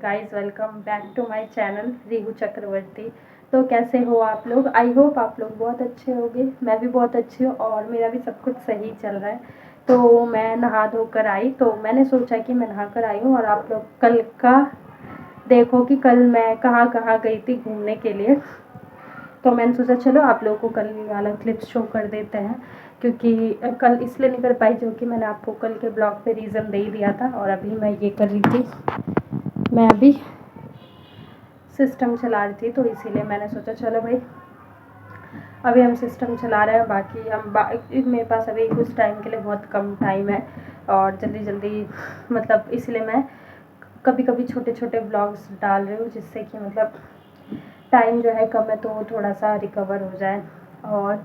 Guys, welcome back to my channel Rihu Chakraborty. तो कैसे हो आप लोग? आई होप आप लोग बहुत अच्छे होंगे। मैं भी बहुत अच्छी हूँ और मेरा भी सब कुछ सही चल रहा है। तो मैं नहा धोकर आई, तो मैंने सोचा कि मैं नहा कर आई हूँ और आप लोग कल का देखो कि कल मैं कहाँ कहाँ गई थी घूमने के लिए। तो मैंने सोचा चलो आप लोगों को कल वाला क्लिप्स शो कर देते हैं, क्योंकि कल इसलिए नहीं कर पाई क्योंकि मैंने आपको कल के ब्लॉग पे रीज़न दे ही दिया था और अभी मैं ये कर रही थी, मैं अभी सिस्टम चला रही थी, तो इसीलिए मैंने सोचा चलो भाई अभी हम सिस्टम चला रहे हैं। बाकी मेरे पास अभी कुछ टाइम के लिए बहुत कम टाइम है और जल्दी जल्दी मतलब इसलिए मैं कभी कभी छोटे छोटे ब्लॉग्स डाल रही हूँ, जिससे कि मतलब टाइम जो है कम है तो थोड़ा सा रिकवर हो जाए। और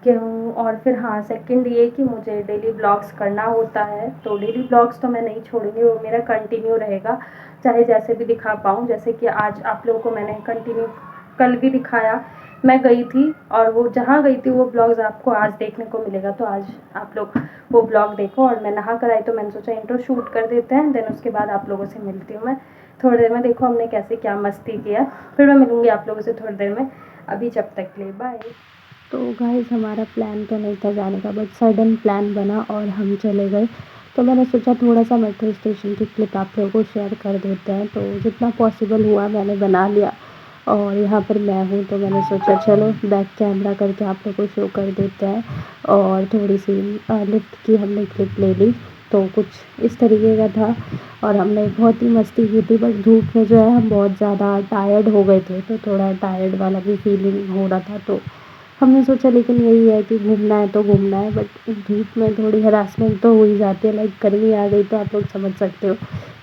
क्यों और फिर हाँ, सेकंड ये कि मुझे डेली ब्लॉग्स करना होता है, तो डेली ब्लॉग्स तो मैं नहीं छोड़ूंगी, वो मेरा कंटिन्यू रहेगा चाहे जैसे भी दिखा पाऊँ। जैसे कि आज आप लोगों को मैंने कंटिन्यू कल भी दिखाया, मैं गई थी और वो जहाँ गई थी वो ब्लॉग्स आपको आज देखने को मिलेगा। तो आज आप लोग वो ब्लॉग देखो। और मैं नहा कर आई तो मैंने सोचा इंट्रो शूट कर देते हैं, देन उसके बाद आप लोगों से मिलती हूँ मैं थोड़ी देर में। देखो हमने कैसे क्या मस्ती किया, फिर मैं मिलूँगी आप लोगों से थोड़ी देर में। अभी जब तक के लिए बाय। तो गाइस, हमारा प्लान तो नहीं था जाने का, बट सडन प्लान बना और हम चले गए। तो मैंने सोचा थोड़ा सा मेट्रो स्टेशन की क्लिप आप लोगों को शेयर कर देते हैं। तो जितना पॉसिबल हुआ मैंने बना लिया और यहाँ पर मैं हूँ, तो मैंने सोचा चलो बैक कैमरा करके आप लोगों को शो कर देते हैं। और थोड़ी सी लिफ्ट की हमने क्लिप ले ली, तो कुछ इस तरीके का था और हमने बहुत ही मस्ती की थी। बट धूप में जो है हम बहुत ज़्यादा टायर्ड हो गए थे, तो थोड़ा टायर्ड वाला भी फीलिंग हो रहा था। तो हमने सोचा लेकिन यही है कि घूमना है तो घूमना है, बट धूप में थोड़ी हरासमेंट तो हो ही जाती है। लाइक गर्मी आ गई तो आप लोग समझ सकते हो।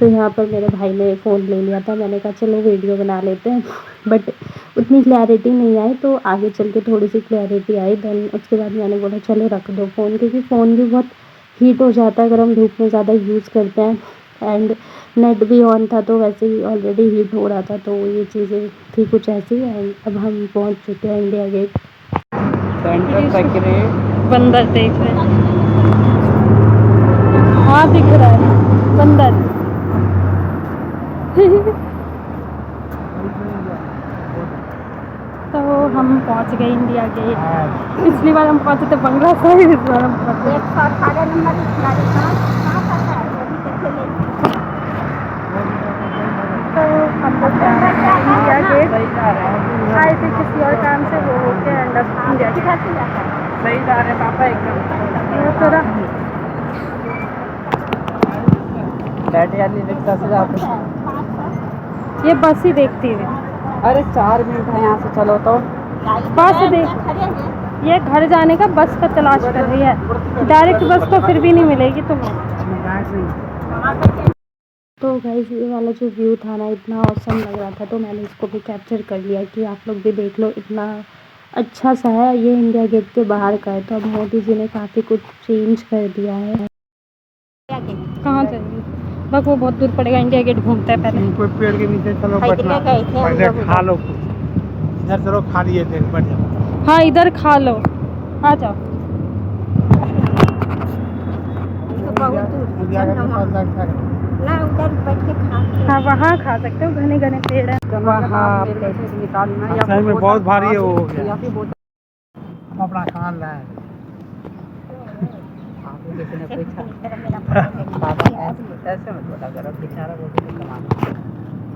तो यहाँ पर मेरे भाई ने फ़ोन ले लिया था, मैंने कहा चलो वीडियो बना लेते हैं, बट उतनी क्लैरिटी नहीं आई। तो आगे चल के थोड़ी सी क्लैरिटी आई, देन उसके बाद मैंने बोला चलो रख दो फ़ोन, क्योंकि फ़ोन भी बहुत हीट हो जाता है अगर हम धूप में ज़्यादा यूज़ करते हैं। एंड नेट भी ऑन था तो वैसे ही ऑलरेडी हीट हो रहा था, तो ये चीज़ें थी कुछ ऐसी। एंड अब हम पहुँच चुके हैं इंडिया गेट। बंदर देख रहे हैं, हाँ दिख रहा है बंदर। तो हम पहुंच गए इंडिया गेट। पिछली बार हम पहुंचे थे बंगला साहिब, इस बार हम पहुंचे तो हम लोग इंडिया गेट आए थे किसी और काम से, वो होके एंड अब इंडिया गेट सही जा रहे पापा एकदम थोड़ा बैठे वाली रिक्शा से जाते। ये बस ही देखती है। अरे 4 मिनट है यहाँ से, चलो तो बस देख, ये घर जाने का बस का तलाश कर रही है, डायरेक्ट बस तो फिर भी नहीं मिलेगी तुम्हें। तो गाइस, ये वाला जो व्यू था ना इतना औसम लग रहा था, तो मैंने इसको भी कैप्चर कर लिया कि आप लोग भी देख लो। इतना अच्छा सा है, ये इंडिया गेट के बाहर का है। तो अब मोदी जी ने काफ़ी कुछ चेंज कर दिया है। कहाँ चलिए बस, वो बहुत दूर पड़ेगा, इंडिया गेट घूमता है पहले। कोई पेड़ के नीचे चलो, बैठना पहले खा लो, इधर चलो खा लिए थे बढ़िया। हाँ इधर खा लो, आ जाओ। हाँ वहाँ खा सकते हो, घने घने पेड़ है वहाँ पे। सही में बहुत भारी है वो हो गया। हम अपना खान लाए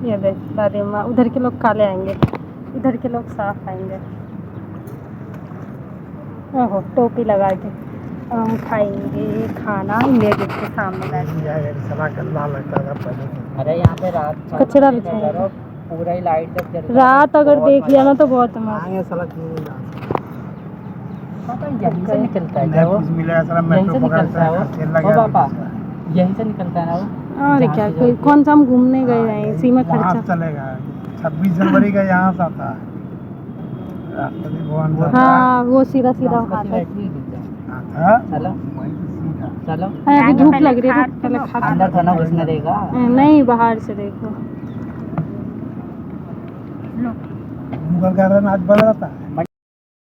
ये देख दादी माँ, उधर के लोग काले आएंगे, इधर के लोग साफ आएंगे। ओहो टोपी लगा के हम खाएंगे खाना इंडिया गेट के सामने बैठ। अरे यहाँ पे रात कचरा बिछाया पूरा ही लाइट जब जल रात अगर देख लिया ना तो बहुत मस्त। यहीं से निकलता है क्या वो? यहीं से निकलता है वो पापा, यहीं से निकलता है ना वो। और क्या, कोई कौन सा हम घूमने गए हैं, इसी में खर्चा चलेगा। 26 जनवरी का यहाँ से आता है। हाँ वो सीधा सीधा आता है। चलो चलो, अभी धूप लग रही है, पहले खा अंदर था ना घुसने देगा नहीं, बाहर से देखो। मुगल गार्डन आज बंद रहता है।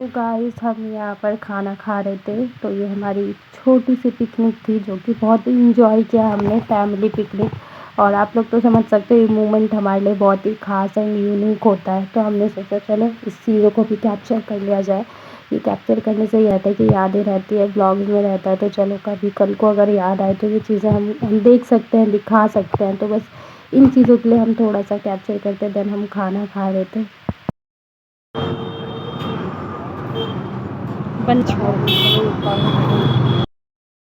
तो गाइस, हम यहाँ पर खाना खा रहे थे, तो ये हमारी छोटी सी पिकनिक थी जो कि बहुत इंजॉय किया हमने, फैमिली पिकनिक। और आप लोग तो समझ सकते हो ये मोमेंट हमारे लिए बहुत ही ख़ास एंड यूनिक होता है। तो हमने सोचा चलो इस चीज़ों को भी कैप्चर कर लिया जाए। ये कैप्चर करने से ये रहता है कि यादें रहती है, ब्लॉग्स में रहता है। तो चलो कभी कल को अगर याद आए तो ये चीज़ें हम देख सकते हैं, दिखा सकते हैं। तो बस इन चीज़ों के लिए हम थोड़ा सा कैप्चर करते हैं, देन हम खाना खा रहे थे। बन छोड़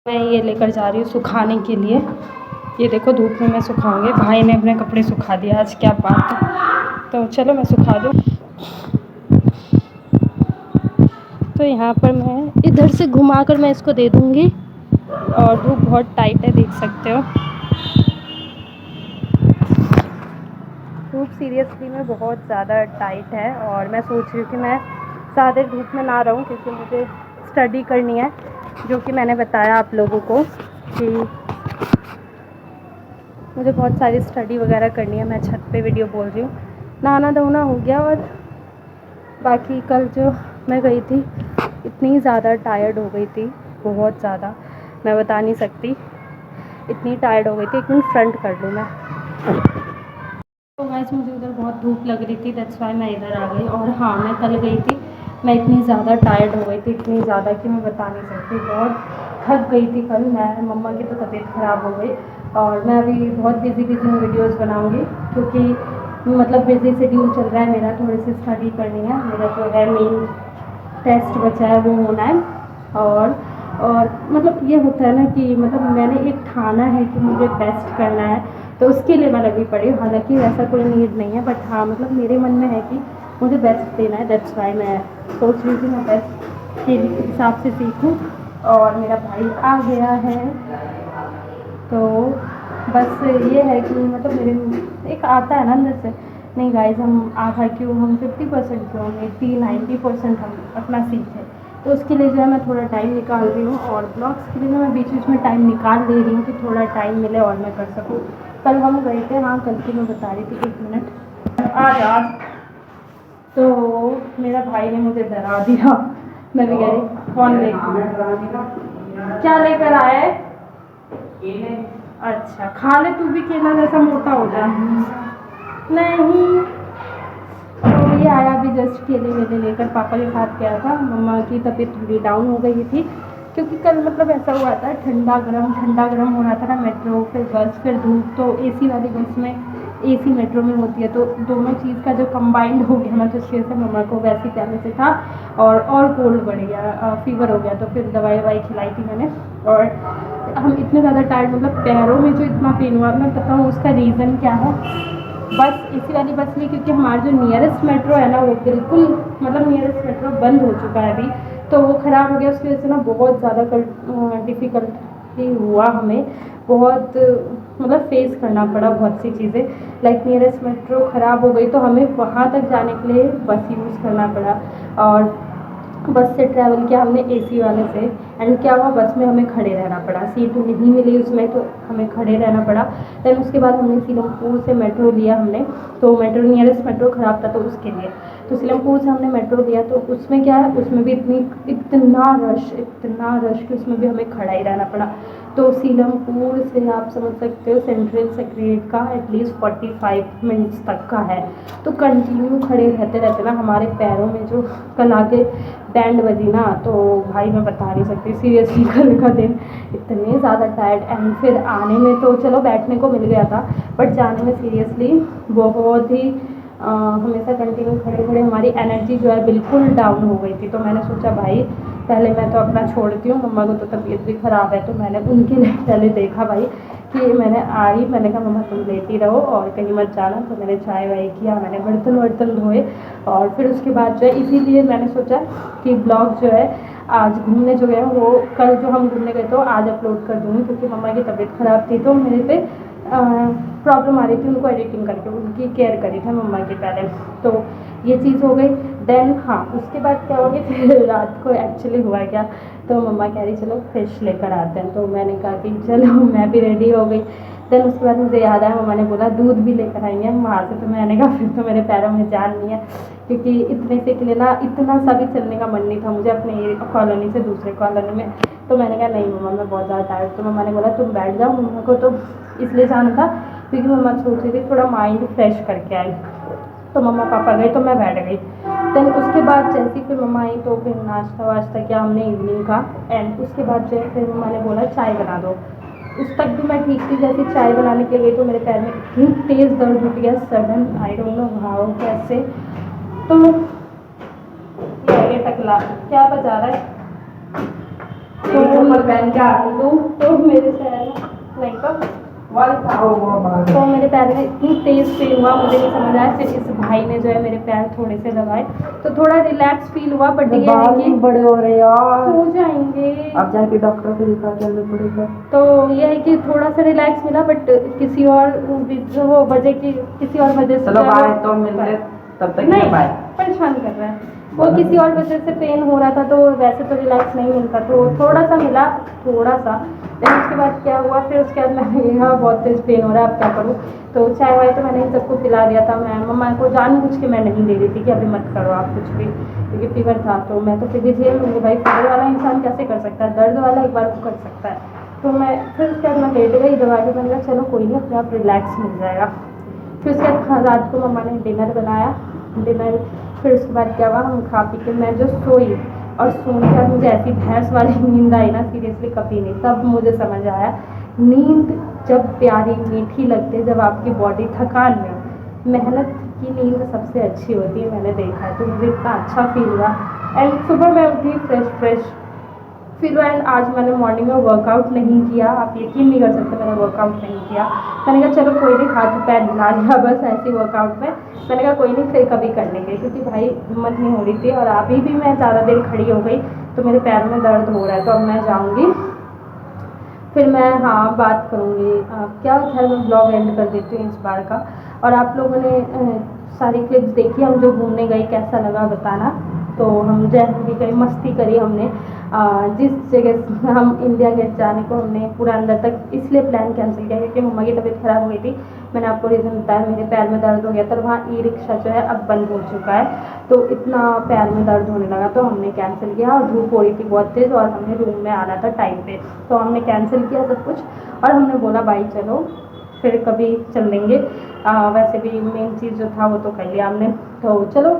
मैं ये लेकर जा रही हूँ सुखाने के लिए। ये देखो धूप में मैं सुखाऊंगी। भाई ने अपने कपड़े सुखा दिया, आज क्या बात है। तो चलो मैं सुखा दूँ। तो यहाँ पर मैं इधर से घुमाकर मैं इसको दे दूँगी। और धूप बहुत टाइट है, देख सकते हो। धूप सीरियसली में बहुत ज़्यादा टाइट है और मैं सोच रही हूँ कि मैं ज़्यादा धूप में ना रहूँ, क्योंकि मुझे स्टडी करनी है, जो कि मैंने बताया आप लोगों को कि मुझे बहुत सारी स्टडी वगैरह करनी है। मैं छत पे वीडियो बोल रही हूँ। नहाना धोना हो गया और बाकी कल जो मैं गई थी इतनी ज़्यादा टायर्ड हो गई थी, बहुत ज़्यादा, मैं बता नहीं सकती, इतनी टायर्ड हो गई थी। एक मिनट फ्रंट कर लूँ मैं। तो गाइस मुझे उधर बहुत धूप लग रही थी, दैट्स वाई मैं इधर आ गई। और हाँ, मैं कल गई थी, मैं इतनी ज़्यादा टायर्ड हो गई थी, इतनी ज़्यादा कि मैं बता नहीं सकती, बहुत थक गई थी कल मैं। मम्मा की तो तबीयत ख़राब हो गई और मैं अभी बहुत बिज़ी हूँ, वीडियोस बनाऊँगी, क्योंकि मतलब बिज़ी शेड्यूल चल रहा है मेरा। थोड़ी सी स्टडी करनी है, मेरा जो है मेन टेस्ट बचा है वो होना है। और मतलब ये होता है ना कि मतलब मैंने एक ठाना है कि मुझे बेस्ट करना है, तो उसके लिए मैं लगी पड़ी हूँ। हालांकि ऐसा कोई नीड नहीं है, बट हाँ मतलब मेरे मन में है कि मुझे बेस्ट देना है। दैट्स वाई मैं सोच रही थी मैं बेस्ट के हिसाब से सीखूँ। और मेरा भाई आ गया है, तो बस ये है कि मतलब मेरे एक आता है ना अंदर से, नहीं गाइस हम आधा क्यों, हम 50% क्यों, हम 80-90% हम अपना सीखें। तो उसके लिए जो है मैं थोड़ा टाइम निकाल रही हूँ और ब्लॉग्स के लिए जो मैं बीच बीच में टाइम निकाल दे रही हूँ कि थोड़ा टाइम मिले और मैं कर सकूँ। कल हम गए थे, हाँ कल की मैं बता रही थी, 1 मिनट आ जा। तो मेरा भाई ने मुझे डरा दिया। मैं भी कह रही कौन लेकर क्या लेकर आया है? अच्छा खा ले तू भी केला, जैसा मोटा हो जा। नहीं, तो ये आया अभी जस्ट केले वेले लेकर, पापा के साथ गया था। मम्मा की तबीयत थोड़ी डाउन हो गई थी, क्योंकि कल मतलब ऐसा हुआ था ठंडा गरम हो रहा था ना, मेट्रो फिर बस फिर धूप। तो एसी वाली बस में, एसी मेट्रो में होती है, तो दोनों चीज़ का जो कंबाइंड हो गया ना, जिस वजह से मम्मा को वैसे पहले से था और कोल्ड बढ़ गया, फीवर हो गया। तो फिर दवाई ववाई खिलाई थी मैंने। और हम इतने ज़्यादा टायर्ड, मतलब पैरों में जो इतना पेन हुआ, मैं बताऊँ उसका रीज़न क्या है। बस एसी वाली बस में, क्योंकि हमारा जो नियरेस्ट मेट्रो है ना वो बिल्कुल मतलब नियरेस्ट मेट्रो बंद हो चुका है अभी, तो वो ख़राब हो गया। उसकी वजह से ना बहुत ज़्यादा डिफ़िकल्टी हुआ हमें, बहुत मतलब फेस करना पड़ा बहुत सी चीज़ें। लाइक नियरेस्ट मेट्रो ख़राब हो गई तो हमें वहाँ तक जाने के लिए बस यूज़ करना पड़ा। और बस से ट्रैवल किया हमने एसी वाले से, एंड क्या हुआ बस में हमें खड़े रहना पड़ा, सीट नहीं मिली उसमें तो हमें खड़े रहना पड़ा। देन उसके बाद हमने सीलमपुर से मेट्रो लिया हमने, तो मेट्रो नियरेस्ट मेट्रो ख़राब था तो उसके लिए, तो सीलमपुर से हमने मेट्रो लिया। तो उसमें क्या है, उसमें भी इतना रश कि उसमें भी हमें खड़ा ही रहना पड़ा। तो सीलमपुर से आप समझ सकते हो सेंट्रल सेक्रेटरीट का एटलीस्ट 45 मिनट्स तक का है। तो कंटिन्यू खड़े रहते रहते ना हमारे पैरों में जो कल आके बैंड बजी ना, तो भाई मैं बता नहीं सकती सीरियसली। कल का दिन इतने ज़्यादा टायर्ड, एंड फिर आने में तो चलो बैठने को मिल गया था, बट जाने में सीरियसली बहुत ही हमेशा कंटिन्यू खड़े खड़े हमारी एनर्जी जो है बिल्कुल डाउन हो गई थी। तो मैंने सोचा भाई पहले मैं तो अपना छोड़ती हूँ, मम्मा को तो तबीयत भी ख़राब है, तो मैंने उनके लिए पहले देखा भाई कि मैंने मैंने कहा मम्मा तुम लेती रहो और कहीं मत जाना। तो मैंने चाय वाय किया, मैंने बर्तन धोए, और फिर उसके बाद जो है इसीलिए मैंने सोचा कि ब्लॉग जो है आज घूमने जो गए वो कल जो हम घूमने गए तो आज अपलोड कर दूँगी, क्योंकि मम्मा की तबीयत ख़राब थी तो मेरे पे प्रॉब्लम आ रही थी उनको एडिटिंग करके, उनकी केयर करी थी मम्मा की पहले। तो ये चीज़ हो गई। देन हाँ उसके बाद क्या हो गया फिर रात को एक्चुअली हुआ क्या, तो मम्मा कह रही चलो फिश लेकर आते हैं, तो मैंने कहा कि चलो मैं भी रेडी हो गई। देन उसके बाद मुझे याद आया मम्मा ने बोला दूध भी लेकर आएंगे हम वहाँ से, तो मैंने कहा फिर तो मेरे पैरों में जान नहीं है, क्योंकि इतने से के लिए ना इतना सा भी चलने का मन नहीं था मुझे अपने कॉलोनी से दूसरे कॉलोनी में। तो मैंने कहा नहीं मम्मा मैं बहुत ज़्यादा टायर्ड, तो मम्मा ने बोला तुम बैठ जाओ। मम्मा को तो इसलिए जाना था क्योंकि मम्मा सोच रही थी थोड़ा माइंड फ्रेश करके आए। तो मम्मा पापा गए तो मैं बैठ गई। देन उसके बाद जैसे फिर मम्मा आई तो फिर नाश्ता वाश्ता किया हमने इवनिंग का। एंड उसके बाद जो है फिर मम्मा ने बोला चाय बना दो। उस तक भी मैं ठीक थी, जैसे चाय बनाने के लिए गई तो मेरे पैर में इतनी तेज़ दर्द उठ गया sudden, I don't know how कैसे। तो ये टकला क्या बजा रहा है तो पहन के आ दूँ तो मेरे पैर में तो मेरे पैर में इतनी तेज़ पेन हुआ, मुझे नहीं समझ आया। फिर इस भाई ने जो है मेरे पैर थोड़े से दबाए तो थोड़ा रिलैक्स फील हुआ। बट ये है कि बड़े हो रहे यार, हो जाएंगे, अब जाके डॉक्टर को दिखा के आना पड़ेगा। तो ये है कि थोड़ा सा रिलैक्स मिला, बट किसी और वो वजह की किसी और वजह से चलो बाय, तो मिलते तब तक नहीं बाय। परेशान कर रहा है वो, किसी और वजह से पेन हो रहा था तो वैसे तो रिलैक्स नहीं मिलता, तो थोड़ा सा मिला थोड़ा सा। लेकिन उसके बाद क्या हुआ, फिर उसके बाद मैंने कहा बहुत तेज पेन हो रहा है अब क्या करूँ। तो चाय वाय तो मैंने इन सबको पिला दिया था। मैं मम्मा को जानबूझ के मैं नहीं दे रही थी कि अभी मत करो आप कुछ भी, क्योंकि फीवर था। तो मैं तो फिर भी झेल लूँगी भाई, फीवर वाला इंसान कैसे कर सकता है, दर्द वाला एक बार को कर सकता है। तो मैं फिर उसके बाद मैं लेट गई दवा के, मैंने कहा चलो कोई नहीं अपने आप रिलैक्स मिल जाएगा। फिर उसके बाद रात को मम्मा ने डिनर बनाया, डिनर फिर उसके बाद क्या हुआ, हम खा पी के मैं जो सोई और सोने के बाद मुझे ऐसी भैंस वाली नींद आई ना, सीरियसली कभी नहीं। तब मुझे समझ आया नींद जब प्यारी मीठी लगती है, जब आपकी बॉडी थकान में हो, मेहनत की नींद सबसे अच्छी होती है, मैंने देखा है। तो मुझे इतना अच्छा फील हुआ। एंड सुबह मैं उठी फ्रेश फिर एंड आज मैंने मॉर्निंग में वर्कआउट नहीं किया, आप यकीन नहीं कर सकते मैंने वर्कआउट नहीं किया। मैंने कहा चलो कोई नहीं, हाथ पैर हिला लिया बस ऐसी वर्कआउट में। मैंने कहा कोई नहीं फिर कभी कर लेंगे, क्योंकि भाई हिम्मत नहीं हो रही थी। और अभी भी मैं ज़्यादा देर खड़ी हो गई तो मेरे पैर में दर्द हो रहा है। तो अब मैं जाऊँगी, फिर मैं हाँ बात करूँगी। क्या खैर मैं ब्लॉग एंड कर देती हूँ इस बार का। और आप लोगों ने सारी क्लिप्स देखी, हम जो घूमने गए कैसा लगा बताना। तो हम जैसे गए मस्ती करी हमने। जिस जगह हम इंडिया गेट जाने को हमने पूरा अंदर तक इसलिए प्लान कैंसिल किया क्योंकि मम्मा की तबीयत ख़राब हो गई थी। मैंने आपको रीज़न बताया, मेरे पैर में दर्द हो गया था। वहाँ ई रिक्शा जो है अब बंद हो चुका है, तो इतना पैर में दर्द होने लगा तो हमने कैंसिल किया। और धूप हो रही थी बहुत तेज़ और हमें रूम में आना था टाइम पे, तो हमने कैंसिल किया सब कुछ। और हमने बोला भाई चलो फिर कभी चल देंगे। वैसे भी मेन चीज़ जो था वो तो कर लिया हमने, तो चलो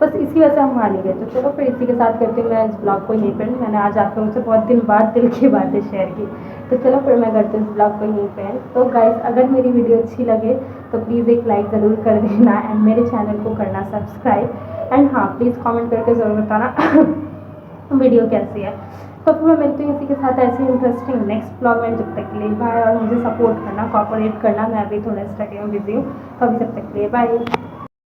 बस इसी वजह से हम वहाँ नहीं गए। तो चलो फिर इसी के साथ करके मैं इस ब्लॉग को यहीं पर, मैंने आज आप लोगों से बहुत दिन बाद दिल की बातें शेयर की। तो चलो फिर मैं करती हूँ इस ब्लॉग को यहीं पे। तो गाइस अगर मेरी वीडियो अच्छी लगे तो प्लीज़ एक लाइक ज़रूर कर देना एंड मेरे चैनल को करना सब्सक्राइब। एंड हाँ प्लीज़ कमेंट करके ज़रूर बताना वीडियो कैसी है। तो फिर मैं मिलती हूँ इसी के साथ ऐसी इंटरेस्टिंग नेक्स्ट ब्लॉग में। जब तक के लिए बाय, और मुझे सपोर्ट करना, कोऑपरेट करना, मैं अभी थोड़ा स्टडी में बिजी हूँ, तो अभी जब तक के लिए बाय।